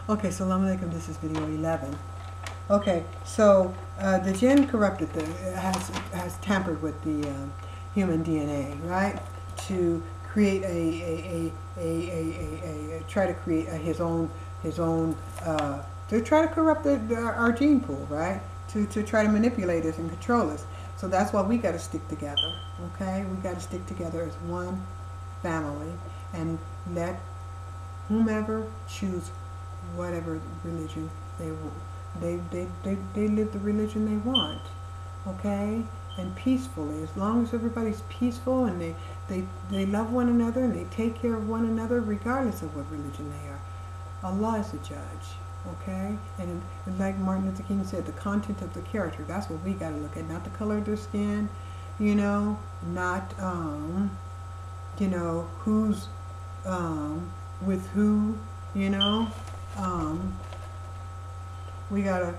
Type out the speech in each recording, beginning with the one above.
Okay, so Assalamu alaikum, this is video 11. Okay, so the jinn corrupted has tampered with the human DNA, right? To create try to create his own to try to corrupt our gene pool, right? To try to manipulate us and control us. So that's why we got to stick together, okay? We got to stick together as one family and let whomever choose whatever religion they want. They live the religion they want, okay? And peacefully, as long as everybody's peaceful and they love one another and they take care of one another regardless of what religion they are. Allah is the judge, okay? And like Martin Luther King said, the content of the character, that's what we got to look at, not the color of their skin, you know, not, you know, who's with who, you know. We gotta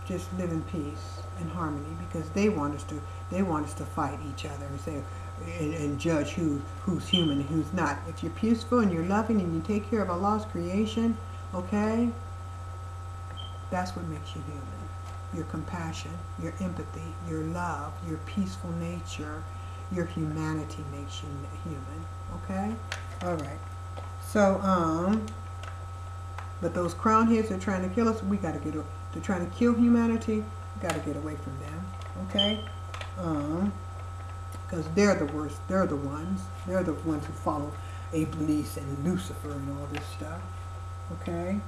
just live in peace and harmony, because they want us to fight each other and say and judge who's human and who's not. If you're peaceful and you're loving and you take care of Allah's creation, okay, that's what makes you human. Your compassion, your empathy, your love, your peaceful nature, your humanity makes you human. Okay? Alright. So, but those crown heads are trying to kill us. We got to get. They're trying to kill humanity. We got to get away from them. Okay? Because they're the worst. They're the ones. They're the ones who follow Iblis and Lucifer and all this stuff. Okay?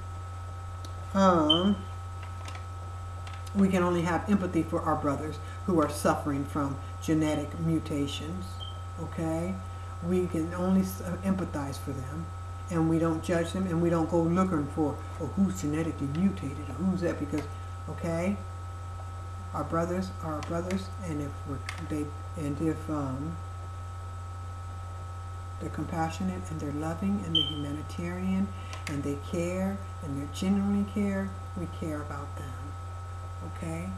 We can only have empathy for our brothers who are suffering from genetic mutations. Okay? We can only empathize for them. And we don't judge them, and we don't go looking for, oh, who's genetically mutated, or who's that, because, okay, our brothers are our brothers, and if they're compassionate and they're loving and they're humanitarian and they care and they genuinely care, we care about them. Okay,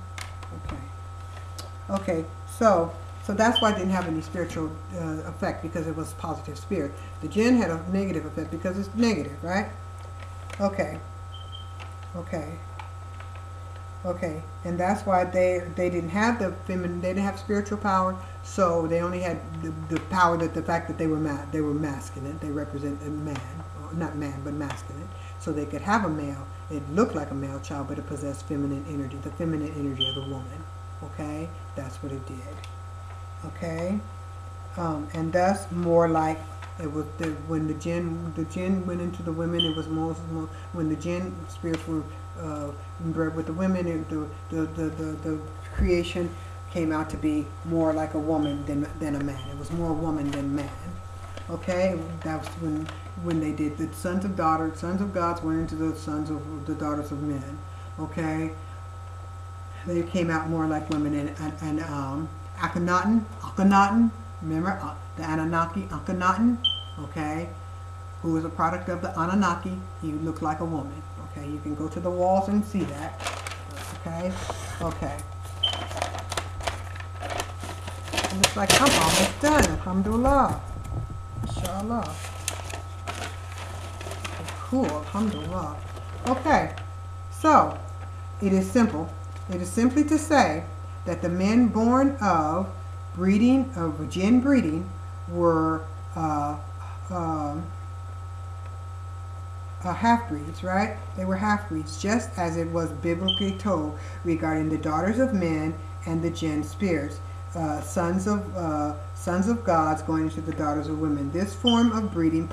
okay, so that's why it didn't have any spiritual effect, because it was positive spirit. The jinn had a negative effect because it's negative, right? Okay. And that's why they didn't have the feminine. They didn't have spiritual power, so they only had the power that the fact that they were masculine. They represent a man, or not man, but masculine. So they could have a male. It looked like a male child, but it possessed feminine energy, the feminine energy of the woman. Okay, that's what it did. Okay, and thus more like it was when the jinn went into the women. It was more when the jinn spirits were bred with the women. The creation came out to be more like a woman than a man. It was more woman than man. Okay, that was when they did the sons of gods went into the sons of the daughters of men. Okay, they came out more like women, and Akhenaten, remember the Anunnaki, Akhenaten, okay, who was a product of the Anunnaki. He looked like a woman. Okay, you can go to the walls and see that. Okay. It looks like I'm almost done. Alhamdulillah. Inshallah. Cool. Alhamdulillah. Okay. So, it is simple. It is simply to say that the men born of jinn breeding were half-breeds, right? They were half-breeds, just as it was biblically told regarding the daughters of men and the jinn spirits, sons of gods going into the daughters of women. This form of breeding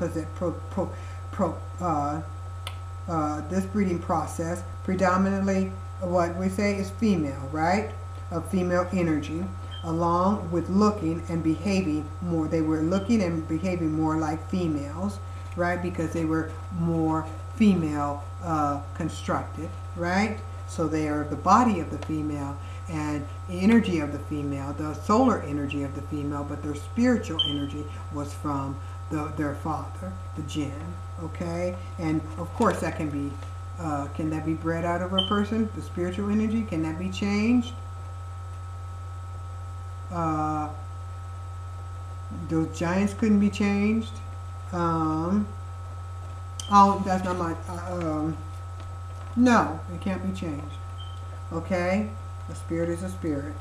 this breeding process predominantly, what we say, is female, right? Of female energy, along with looking and behaving more. They were looking and behaving more like females, right? Because they were more female constructed, right? So they are the body of the female and the energy of the female, the solar energy of the female, but their spiritual energy was from their father, the jinn. Okay, and of course that can that be bred out of a person? The spiritual energy, can that be changed? Those giants couldn't be changed. Oh, that's not my No, it can't be changed. Okay? A spirit is a spirit.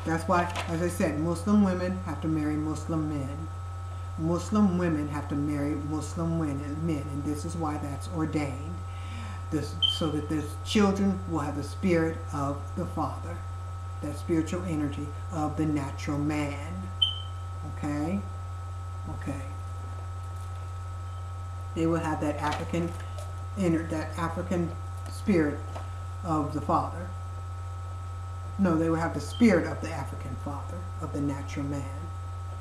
That's why, as I said, Muslim women have to marry Muslim men. Muslim women have to marry Muslim men, and this is why that's ordained. So that the children will have the spirit of the Father, that spiritual energy of the natural man. Okay? Okay. They will have that African spirit of the Father. No, they will have the spirit of the African Father, of the natural man.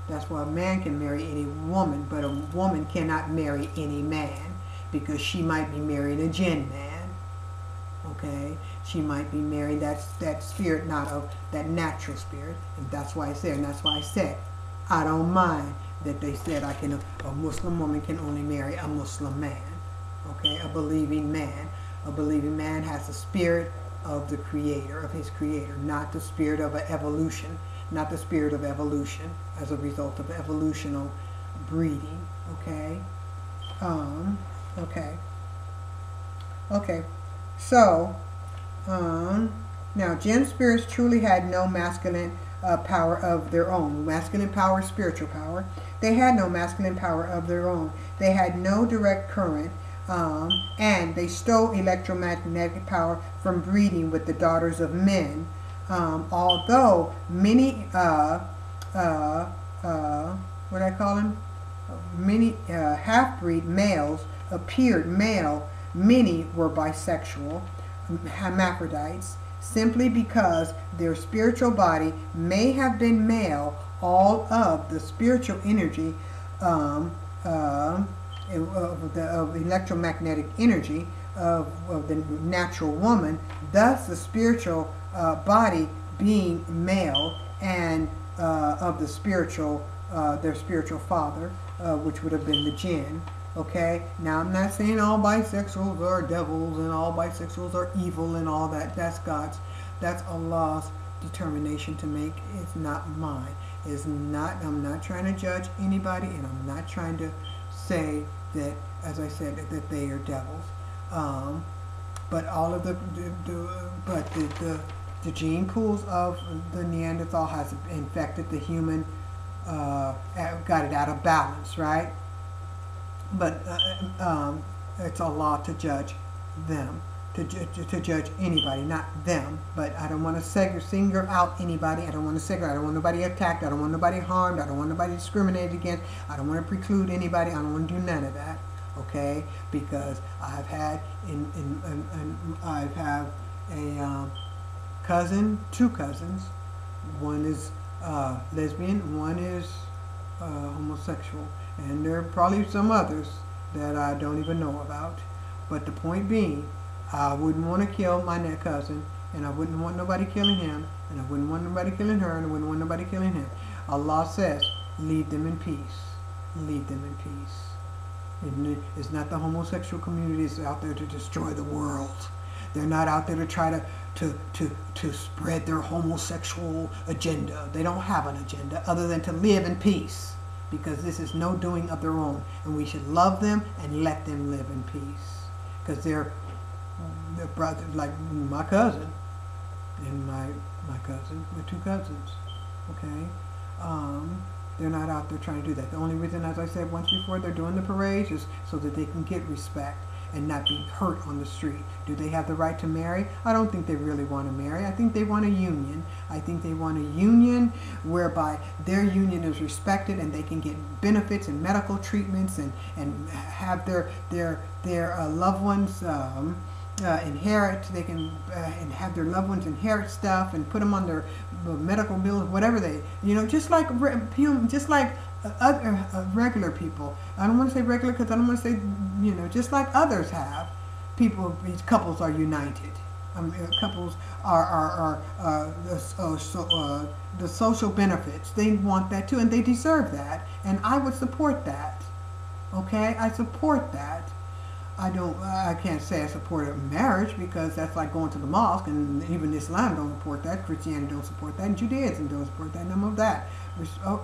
That's why a man can marry any woman, but a woman cannot marry any man, because she might be marrying a jinn man. Okay? She might be marrying that spirit, not of that natural spirit. And that's why I said, I don't mind that they said a Muslim woman can only marry a Muslim man. Okay? A believing man. A believing man has the spirit of the Creator, of his Creator, not the spirit of evolution. Not the spirit of evolution as a result of evolutional breeding. Okay? Okay. So, now jinn spirits truly had no masculine power of their own. Masculine power, spiritual power. They had no masculine power of their own. They had no direct current, and they stole electromagnetic power from breeding with the daughters of men. Although many, what I call them? Many half-breed males appeared male, many were bisexual, hermaphrodites, simply because their spiritual body may have been male. All of the spiritual energy of electromagnetic energy of the natural woman, thus the spiritual body being male, and of the spiritual, their spiritual father, which would have been the jinn. Okay, now I'm not saying all bisexuals are devils and all bisexuals are evil and all that. That's Allah's determination to make. It's not mine. It's not. I'm not trying to judge anybody, and I'm not trying to say that, as I said, that they are devils. But all of the gene pools of the Neanderthal has infected the human, got it out of balance, right? But it's Allah to judge them, to judge anybody, not them. But I don't want to single out anybody. I don't want to I don't want nobody attacked. I don't want nobody harmed. I don't want nobody discriminated against. I don't want to preclude anybody. I don't want to do none of that. Okay? Because I've had I've have a cousin, two cousins. One is lesbian. One is homosexual. And there are probably some others that I don't even know about. But the point being, I wouldn't want to kill my cousin, and I wouldn't want nobody killing him, and I wouldn't want nobody killing her, and I wouldn't want nobody killing him. Allah says, leave them in peace. Leave them in peace. And it's not the homosexual community that's out there to destroy the world. They're not out there to try to spread their homosexual agenda. They don't have an agenda other than to live in peace. Because this is no doing of their own, and we should love them and let them live in peace. Because they're brothers, like my cousin and my two cousins. Okay, they're not out there trying to do that. The only reason, as I said once before, they're doing the parades is so that they can get respect and not be hurt on the street. Do they have the right to marry? I don't think they really want to marry. I think they want a union. I think they want a union whereby their union is respected and they can get benefits and medical treatments and have their loved ones inherit. They can and have their loved ones inherit stuff and put them on their medical bills, whatever they, just like other regular people. I don't want to say regular because I don't want to say, just like others have. Couples are united. Couples are the social benefits. They want that too, and they deserve that. And I would support that. Okay, I support that. I can't say I support marriage because that's like going to the mosque, and even Islam don't support that, Christianity don't support that, and Judaism don't support that, none of that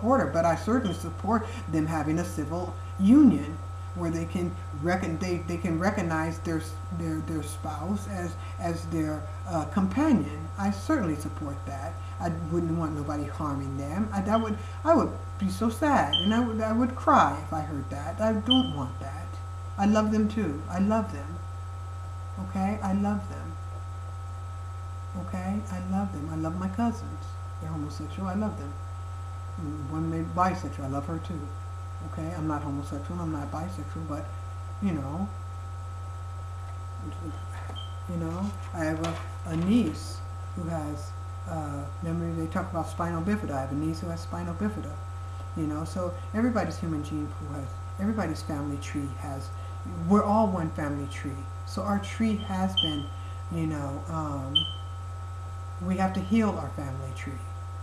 order. But I certainly support them having a civil union where they can they can recognize their spouse as their companion. I certainly support that. I wouldn't want nobody harming them. I would be so sad, and I would cry if I heard that. I don't want that. I love them too. I love them. Okay, I love them. Okay, I love them. I love my cousins. They're homosexual. I love them. One may be bisexual. I love her too. Okay, I'm not homosexual. I'm not bisexual, but you know, I have a niece who has. Remember they talk about spinal bifida. I have a niece who has spinal bifida. So everybody's human gene pool has. Everybody's family tree has. We're all one family tree. So our tree has been, we have to heal our family tree.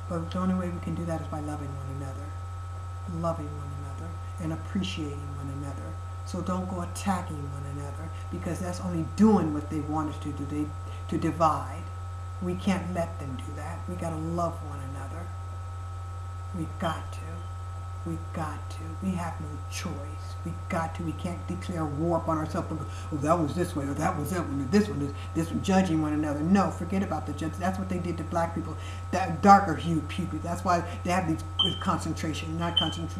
But the only way we can do that is by loving one another, and appreciating one another. So don't go attacking one another, because that's only doing what they want us to do, to divide. We can't let them do that. We got to love one another. We've got to. We've got to. We have no choice. We've got to. We can't declare war upon ourselves. Oh, that was this way, or that was that one, or this one is this one, judging one another. No, forget about the judge. That's what they did to black people. That darker hued people. That's why they have these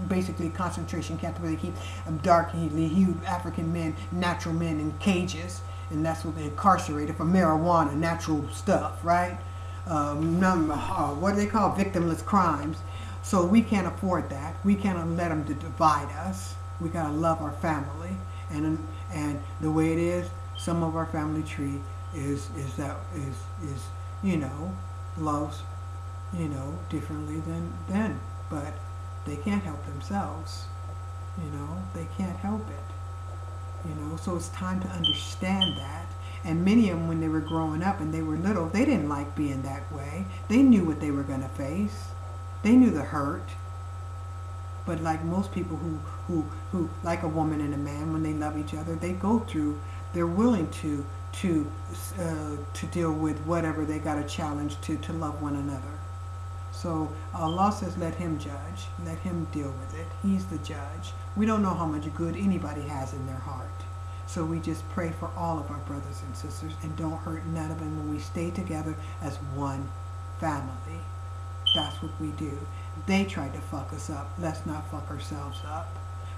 basically concentration camps where they keep darkly hued African men, natural men in cages, and that's what they incarcerated for marijuana, natural stuff, right? What do they call victimless crimes? So we can't afford that. We can't let them divide us. We gotta love our family, and the way it is, some of our family tree is loves differently than but they can't help themselves. They can't help it. So it's time to understand that. And many of them, when they were growing up and they were little, they didn't like being that way. They knew what they were gonna face. They knew the hurt. But like most people who like a woman and a man, when they love each other, they go through, they're willing to deal with whatever they got a challenge to love one another. So Allah says, let him judge, let him deal with it. He's the judge. We don't know how much good anybody has in their heart. So we just pray for all of our brothers and sisters, and don't hurt none of them when we stay together as one family. That's what we do. They tried to fuck us up. Let's not fuck ourselves up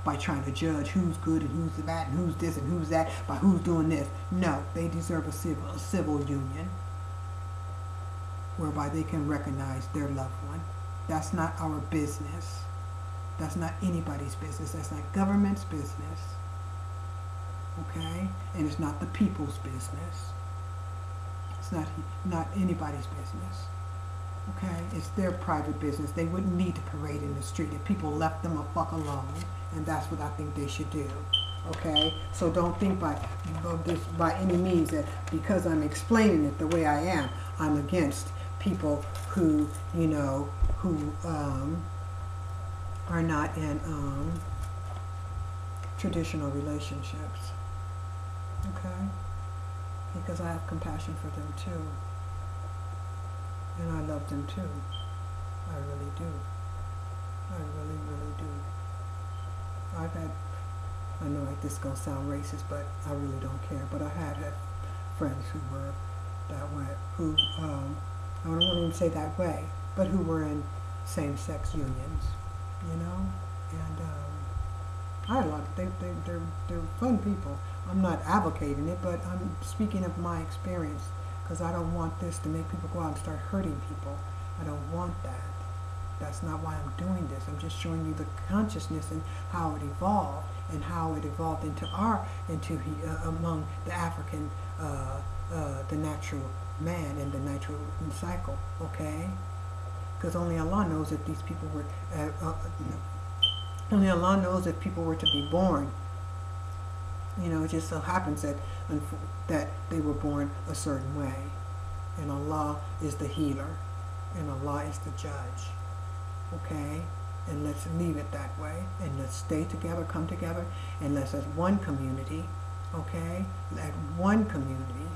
by trying to judge who's good and who's bad and who's this and who's that, by who's doing this. No, they deserve a civil union whereby they can recognize their loved one. That's not our business. That's not anybody's business. That's not government's business. Okay? And it's not the people's business. It's not anybody's business. Okay, it's their private business. They wouldn't need to parade in the street if people left them a fuck alone, and that's what I think they should do. Okay, so don't think by any means that because I'm explaining it the way I am, I'm against people who are not in traditional relationships. Okay, because I have compassion for them too. And I love them too. I really do. I really, really do. I know like this is going to sound racist, but I really don't care. But I had friends who were that way, who, I don't want to even say that way, but who were in same-sex unions, And I had a lot of, they're fun people. I'm not advocating it, but I'm speaking of my experience. Because I don't want this to make people go out and start hurting people. I don't want that. That's not why I'm doing this. I'm just showing you the consciousness and how it evolved, and how it evolved among the African, the natural man and the natural cycle. Okay, because only Allah knows if these people were, only Allah knows if people were to be born. It just so happens that they were born a certain way. And Allah is the healer. And Allah is the judge. Okay? And let's leave it that way. And let's stay together, come together, and let's, as one community, okay? As one community,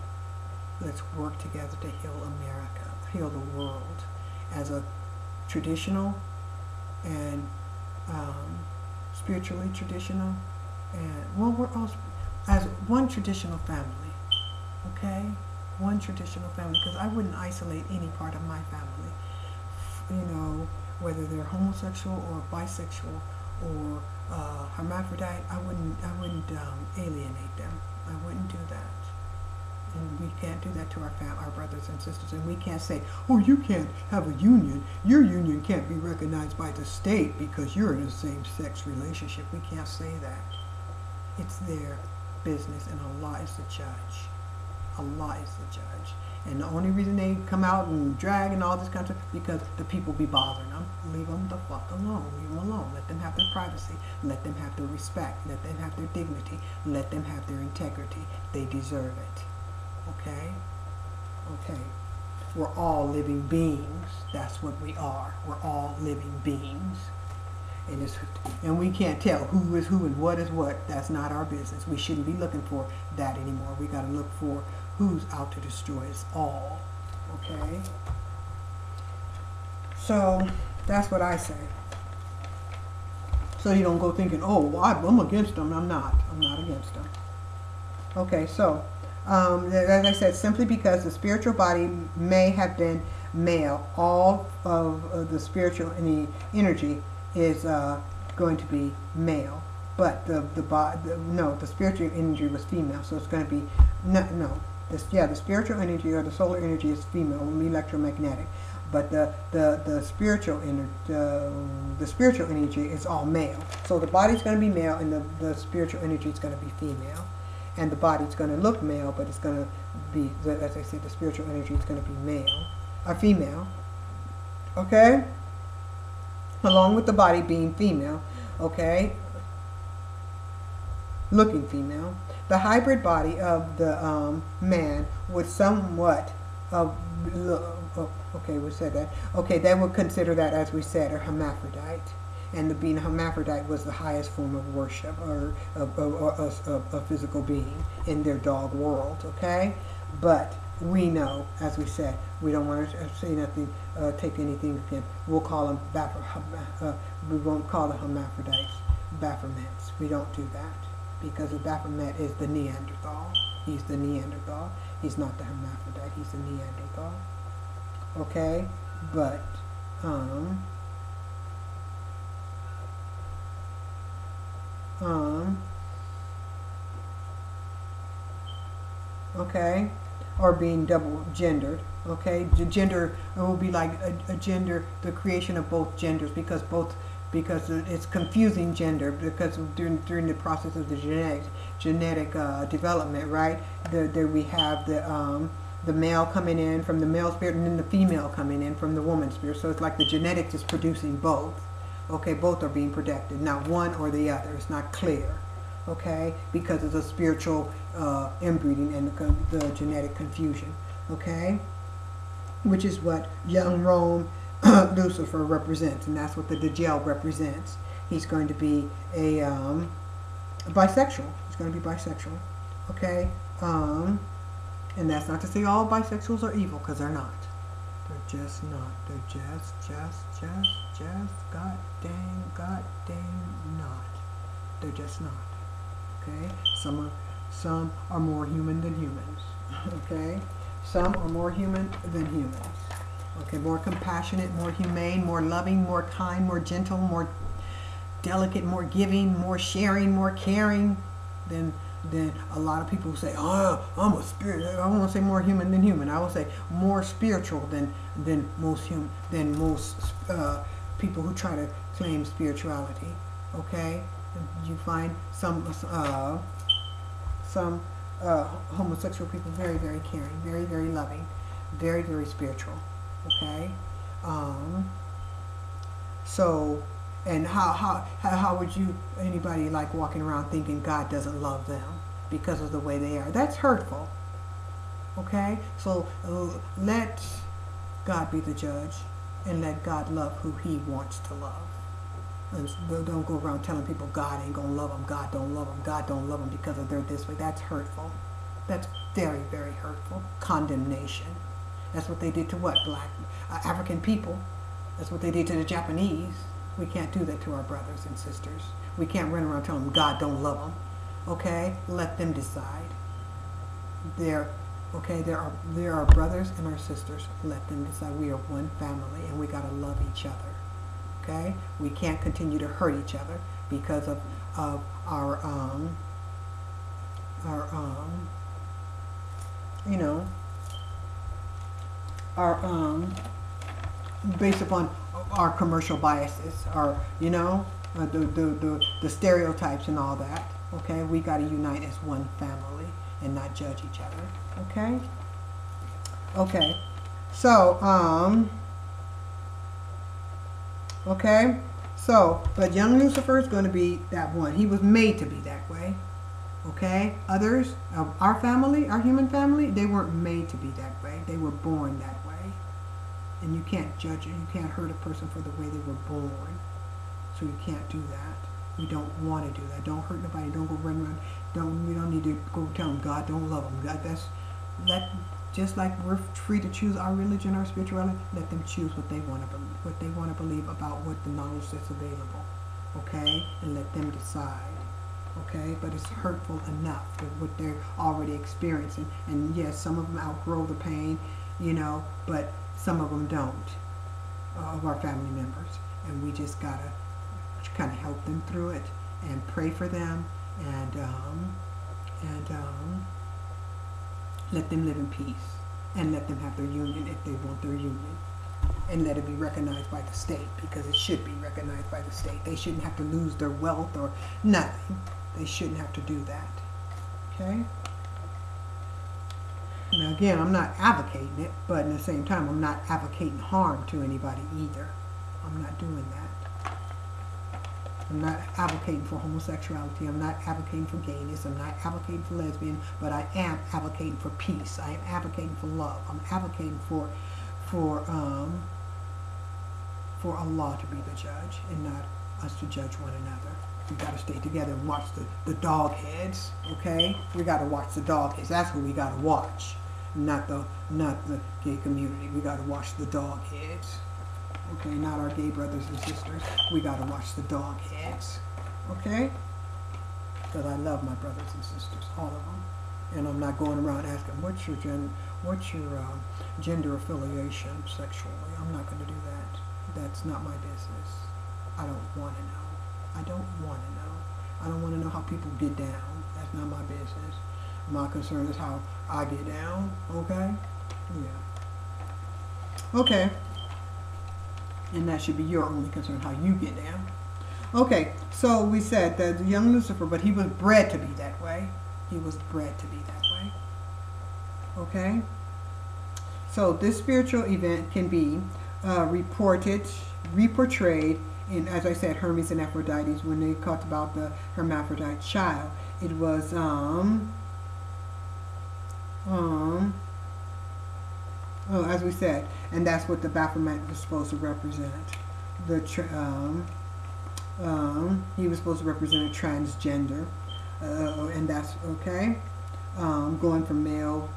let's work together to heal America, heal the world. As a traditional and spiritually traditional And, well, we're all as one traditional family, okay? One traditional family, because I wouldn't isolate any part of my family, you know, whether they're homosexual or bisexual or hermaphrodite. I wouldn't alienate them. I wouldn't do that. And we can't do that to our brothers and sisters. And we can't say, oh, you can't have a union. Your union can't be recognized by the state because you're in a same-sex relationship. We can't say that. It's their business, and Allah is the judge. Allah is the judge. And the only reason they come out and drag and all this kind of stuff, because the people be bothering them. Leave them the fuck alone. Leave them alone. Let them have their privacy. Let them have their respect. Let them have their dignity. Let them have their integrity. They deserve it. Okay? Okay. We're all living beings. That's what we are. We're all living beings. And we can't tell who is who and what is what. That's not our business. We shouldn't be looking for that anymore. We got to look for who's out to destroy us all. Okay? So, that's what I say. So you don't go thinking, oh, well, I'm against them. I'm not. I'm not against them. Okay, so, as I said, simply because the spiritual body may have been male, all of the spiritual energy is going to be male. But the spiritual energy was female, so it's going to be, the spiritual energy or the solar energy is female, electromagnetic, but the spiritual energy is all male. So the body's going to be male, and the spiritual energy is going to be female, and the body's going to look male, but it's going to be, as I said, the spiritual energy is going to be female. Okay, along with the body being female. Okay, looking female. The hybrid body of the man would somewhat, okay, we said that. Okay, they would consider that, as we said, a hermaphrodite. And being a hermaphrodite was the highest form of worship, or a physical being in their dog world, okay? But we know, as we said, we don't want to say nothing, take anything again. We'll call them, we won't call the hermaphrodites Baphomets. We don't do that. Because the Baphomet is the Neanderthal. He's the Neanderthal. He's not the hermaphrodite. He's the Neanderthal. Okay? But, okay? Or being double gendered. Okay? Gender, it will be like a gender, the creation of both genders, because it's confusing gender, because during the process of the genetic development, right? There we have the male coming in from the male spirit, and then the female coming in from the woman's spirit. So it's like the genetics is producing both. Okay, both are being protected, not one or the other. It's not clear. Okay, because of the spiritual inbreeding and the genetic confusion. Okay, which is what young Rome Lucifer represents, and that's what the Dajjal represents. He's going to be a bisexual. He's going to be bisexual. Okay, and that's not to say all bisexuals are evil, because they're not. They're just not. They're just god dang not. They're just not. Okay, some are more human than humans. Okay, some are more human than humans. Okay, more compassionate, more humane, more loving, more kind, more gentle, more delicate, more giving, more sharing, more caring than a lot of people who say, oh, I'm a spirit. I don't want to say more human than human. I will say more spiritual than most people who try to claim spirituality. Okay, you find some homosexual people very, very caring, very, very loving, very, very spiritual. Okay, so, and how would anybody like walking around thinking God doesn't love them because of the way they are? That's hurtful. Okay, so let God be the judge, and let God love who He wants to love. And don't go around telling people God ain't gonna love them, God don't love them, God don't love them because of they're this way. That's hurtful. That's very, very hurtful. Condemnation. That's what they did to what? Black African people. That's what they did to the Japanese. We can't do that to our brothers and sisters. We can't run around telling them God don't love them. Okay, let them decide. There are brothers and our sisters. Let them decide. We are one family, and we gotta love each other. Okay, we can't continue to hurt each other because of our you know, our based upon our commercial biases, our the stereotypes and all that. Okay, we got to unite as one family and not judge each other. Okay. Okay. So okay. So, but young Lucifer is going to be that one. He was made to be that way. Okay. Others of our family, our human family, they weren't made to be that way. They were born that way. And you can't judge it. You can't hurt a person for the way they were born. So you can't do that. We don't want to do that. Don't hurt nobody. Don't go run around. We don't need to go tell them God don't love them. God, that just like we're free to choose our religion, our spirituality. Let them choose what they want to believe, about what the knowledge that's available. Okay, and let them decide. Okay, but it's hurtful enough with what they're already experiencing. And yes, some of them outgrow the pain, but some of them don't, of our family members. And we just gotta kind of help them through it and pray for them and let them live in peace and let them have their union if they want their union, and let it be recognized by the state, because it should be recognized by the state. They shouldn't have to lose their wealth or nothing. They shouldn't have to do that. Okay? Now again, I'm not advocating it, but at the same time, I'm not advocating harm to anybody either. I'm not doing that. I'm not advocating for homosexuality. I'm not advocating for gayness. I'm not advocating for lesbian, but I am advocating for peace. I am advocating for love. I'm advocating for Allah to be the judge and not us to judge one another. We got to stay together and watch the dog heads. Okay, we got to watch the dog heads. That's what we got to watch, not the gay community. We got to watch the dog heads. Okay, not our gay brothers and sisters. We got to watch the dog heads. Okay? Because I love my brothers and sisters, all of them. And I'm not going around asking, what's your gender affiliation sexually? I'm not going to do that. That's not my business. I don't want to know. I don't want to know. I don't want to know how people get down. That's not my business. My concern is how I get down. Okay? Yeah. Okay. And that should be your only concern, how you get down. Okay, so we said that the young Lucifer, but he was bred to be that way. He was bred to be that way. Okay? So this spiritual event can be reportrayed in, as I said, Hermes and Aphrodite, when they talked about the hermaphrodite child. It was, as we said, and that's what the Baphomet was supposed to represent. He was supposed to represent a transgender, and that's okay. Going from male,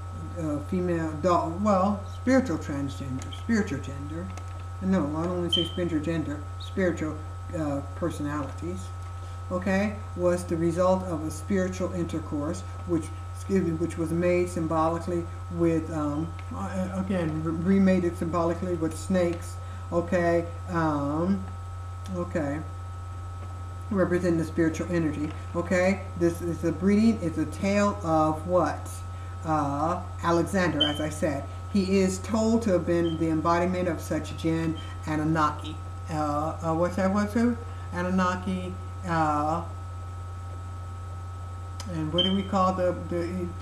female, dog, well, spiritual transgender, spiritual gender. No, I don't want to say spiritual gender, spiritual personalities. Okay, was the result of a spiritual intercourse, which was made symbolically with, again, remade it symbolically with snakes, okay, okay, representing the spiritual energy, okay. This is a breeding, it's a tale of what? Alexander, as I said. He is told to have been the embodiment of such jinn Anunnaki. What's who? Anunnaki, and what do we call the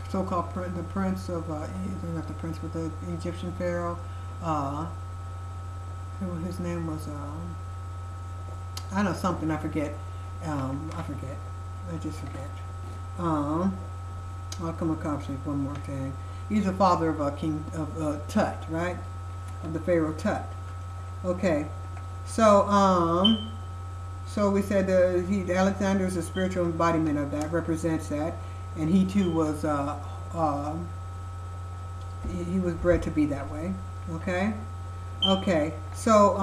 so-called the prince of not the prince, but the Egyptian pharaoh? His name was I know something. I forget. I just forget. I'll come across one more thing. He's the father of King of Tut, right? Of the pharaoh Tut. Okay. So so we said Alexander is a spiritual embodiment of that, represents that, and he too was he was bred to be that way. Okay, okay. So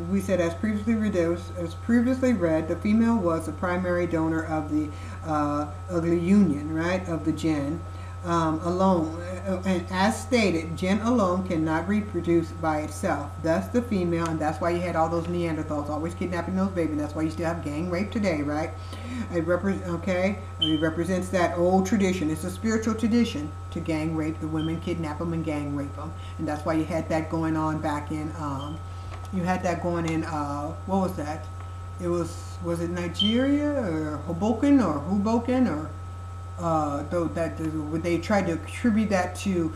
we said, as previously read, the female was the primary donor of the ugly union, right, of the jinn alone. And as stated, jinn alone cannot reproduce by itself. Thus the female, and that's why you had all those Neanderthals always kidnapping those babies. That's why you still have gang rape today, right? It represents that old tradition. It's a spiritual tradition to gang rape the women, kidnap them, and gang rape them. And that's why you had that going on back in, what was that? It was it Nigeria or Hoboken or though that they tried to attribute that to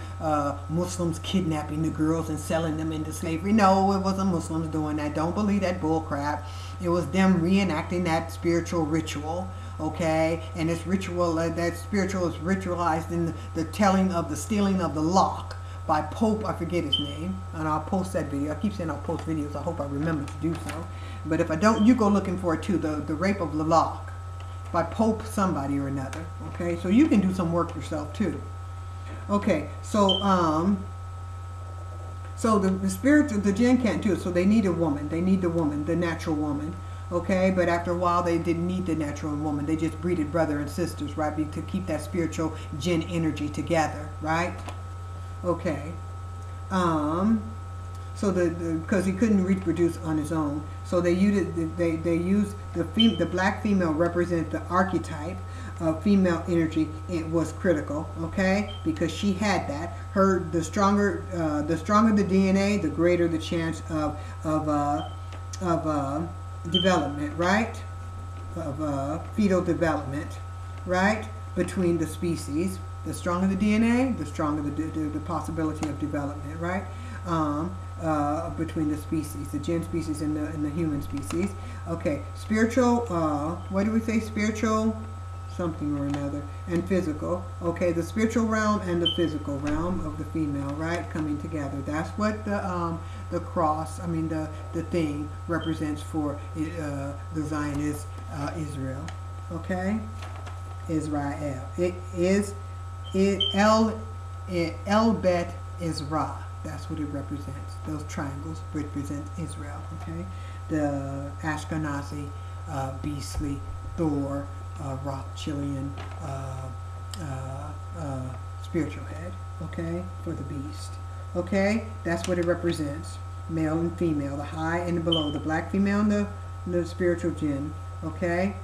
Muslims kidnapping the girls and selling them into slavery. No, it wasn't Muslims doing that. Don't believe that bull crap. It was them reenacting that spiritual ritual. Okay, and this ritual, that spiritual is ritualized in the telling of the stealing of the lock by Pope, I forget his name, and I'll post that video. I keep saying I'll post videos. I hope I remember to do so. But if I don't, you go looking for it too. The rape of the lock by Pope somebody or another. Okay, so you can do some work yourself too. Okay, so the spirit of the jinn can't do it, so they need a woman. They need the woman, the natural woman. Okay, but after a while they didn't need the natural woman. They just breeded brother and sisters, right, to keep that spiritual jinn energy together, right? Okay. So because he couldn't reproduce on his own, so they used the black female represent the archetype of female energy. It was critical, okay, because she had that. The stronger the DNA, the greater the chance of development, right? Of fetal development, right? Between the species, the stronger the DNA, the stronger the possibility of development, right? Between the species, the jinn species and the human species. Okay, spiritual, what do we say? Spiritual something or another, and physical. Okay, the spiritual realm and the physical realm of the female, right, coming together. That's what the cross, I mean the thing represents for the Zionist Israel. Okay, Israel. It is El Bet Israel. That's what it represents. Those triangles represent Israel. Okay, the Ashkenazi, beastly Thor, Rothschildian spiritual head. Okay, for the beast. Okay, that's what it represents. Male and female, the high and the below, the black female and the spiritual jinn. Okay,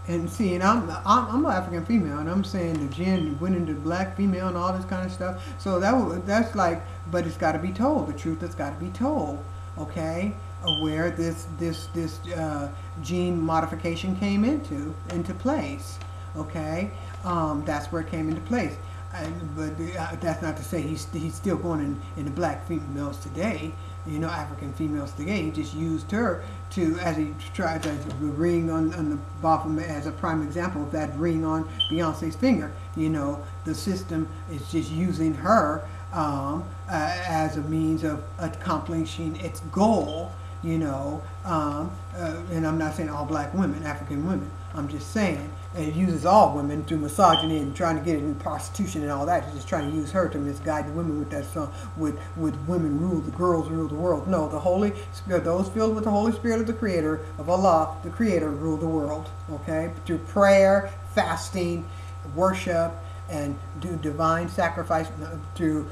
and see, and I'm an African female, and I'm saying the jinn went into black female and all this kind of stuff. So that's like, but it's got to be told. The truth has got to be told. Okay, where this gene modification came into place. Okay, that's where it came into place. But that's not to say he's still going in the black females today. You know, African females today. He just used her to, as he tried to, the ring on the bottom as a prime example of that ring on Beyonce's finger. You know, the system is just using her as a means of accomplishing its goal. You know, and I'm not saying all black women, African women. I'm just saying it uses all women through misogyny and trying to get it in prostitution and all that. It's just trying to use her to misguide the women with that song, with women rule, the girls rule the world. No, the Holy Spirit, those filled with the Holy Spirit of the Creator, of Allah, the Creator, rule the world. Okay, through prayer, fasting, worship, and do divine sacrifice, through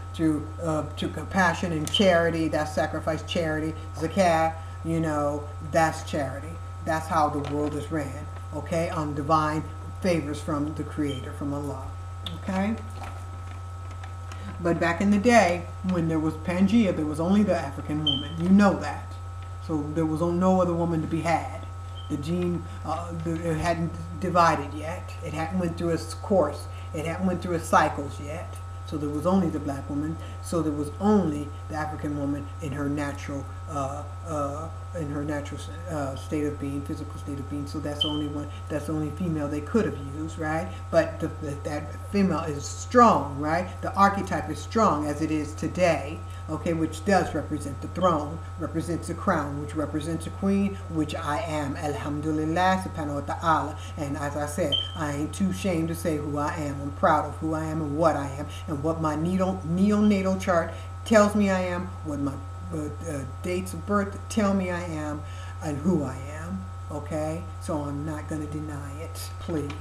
compassion and charity. That's sacrifice, charity, zakat. You know, that's charity. That's how the world is ran. Okay, on divine favors from the Creator, from Allah. Okay? But back in the day, when there was Pangea, there was only the African woman. You know that. So there was no other woman to be had. The gene, it hadn't divided yet. It hadn't went through its course. It hadn't went through its cycles yet. So there was only the black woman. So there was only the African woman in her natural state of being, physical state of being. So that's the only one. That's the only female they could have used, right? But that female is strong, right? The archetype is strong as it is today. Okay, which does represent the throne, represents the crown, which represents a queen, which I am. Alhamdulillah, subhanahu wa ta'ala. And as I said, I ain't too ashamed to say who I am. I'm proud of who I am and what I am, and what my neonatal chart tells me I am, what my dates of birth that tell me I am and who I am. Okay, so I'm not going to deny it, please.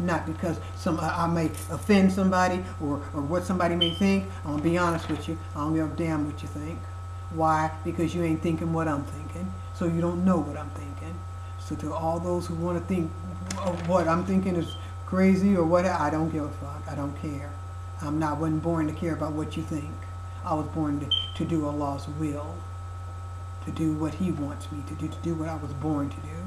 Not because I may offend somebody or what somebody may think. I'm going to be honest with you. I don't give a damn what you think. Why? Because you ain't thinking what I'm thinking. So you don't know what I'm thinking. So to all those who want to think what I'm thinking is crazy or what, I don't give a fuck. I don't care. Wasn't born to care about what you think. I was born to do Allah's will. To do what He wants me to do what I was born to do.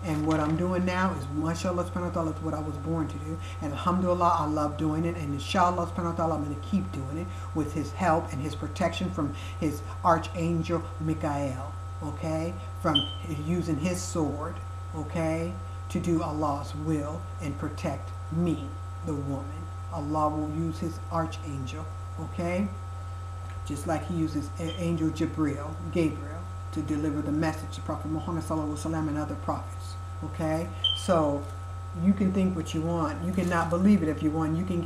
And what I'm doing now is, mashallah subhanahu wa ta'ala, is what I was born to do. And alhamdulillah, I love doing it. And inshallah subhanahu wa ta'ala, I'm going to keep doing it with His help and His protection from His archangel Michael. Okay? From using his sword, okay, to do Allah's will and protect me, the woman. Allah will use His archangel, okay? Just like He uses Angel Gabriel, to deliver the message to Prophet Muhammad sallallahu alaihi wasallam and other prophets. Okay, so you can think what you want. You cannot believe it if you want. You can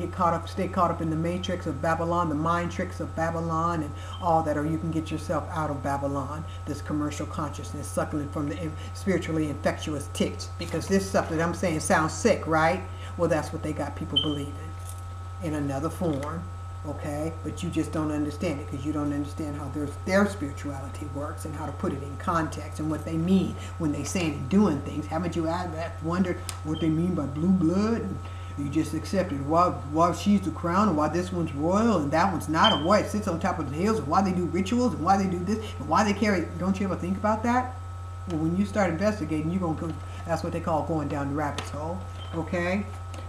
stay caught up in the matrix of Babylon, the mind tricks of Babylon, and all that, or you can get yourself out of Babylon. This commercial consciousness, suckling from the spiritually infectious ticks. Because this stuff that I'm saying sounds sick, right? Well, that's what they got people believing in another form. Okay, but you just don't understand it because you don't understand how their spirituality works and how to put it in context and what they mean when they saying and doing things. Haven't you wondered what they mean by blue blood? And you just accepted why she's the crown and why this one's royal and that one's not, or why it sits on top of the hills, and why they do rituals and why they do this and why they carry. Don't you ever think about that? Well, when you start investigating, you're gonna go. That's what they call going down the rabbit's hole. Okay.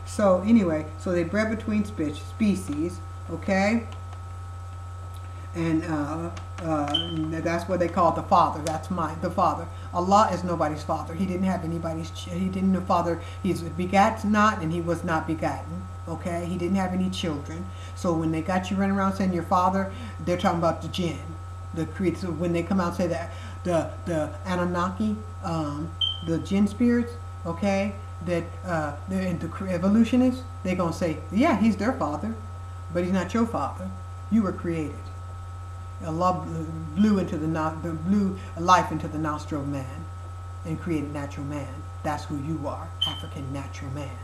So anyway, so they bred between species. Okay, and that's what they call the Father. That's the Father. Allah is nobody's father. He didn't have anybody's. He didn't have father. He's begat not, and He was not begotten. Okay, He didn't have any children. So when they got you running around saying your father, they're talking about the jinn, the creatures. So when they come out and say that the Anunnaki, the jinn spirits, okay, that the evolutionists, they're gonna say, yeah, He's their father. But He's not your father. You were created. Allah blew life into the nostril of man and created natural man. That's who you are, African natural man.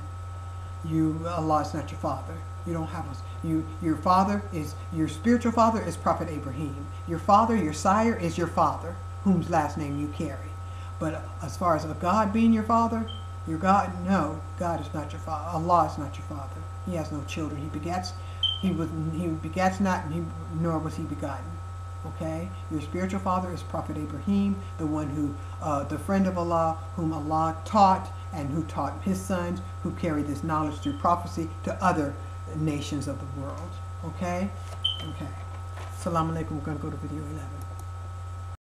Allah is not your father. You don't have us. Your father is, your spiritual father is Prophet Abraham. Your father, your sire, is your father, whose last name you carry. But as far as a God being your father, your God, no, God is not your father. Allah is not your father. He has no children. He begets not, nor was He begotten. Okay, your spiritual father is Prophet Abraham, the one who, the friend of Allah, whom Allah taught and who taught his sons, who carried this knowledge through prophecy to other nations of the world. Okay, okay. Assalamu alaikum. We're going to go to video 11.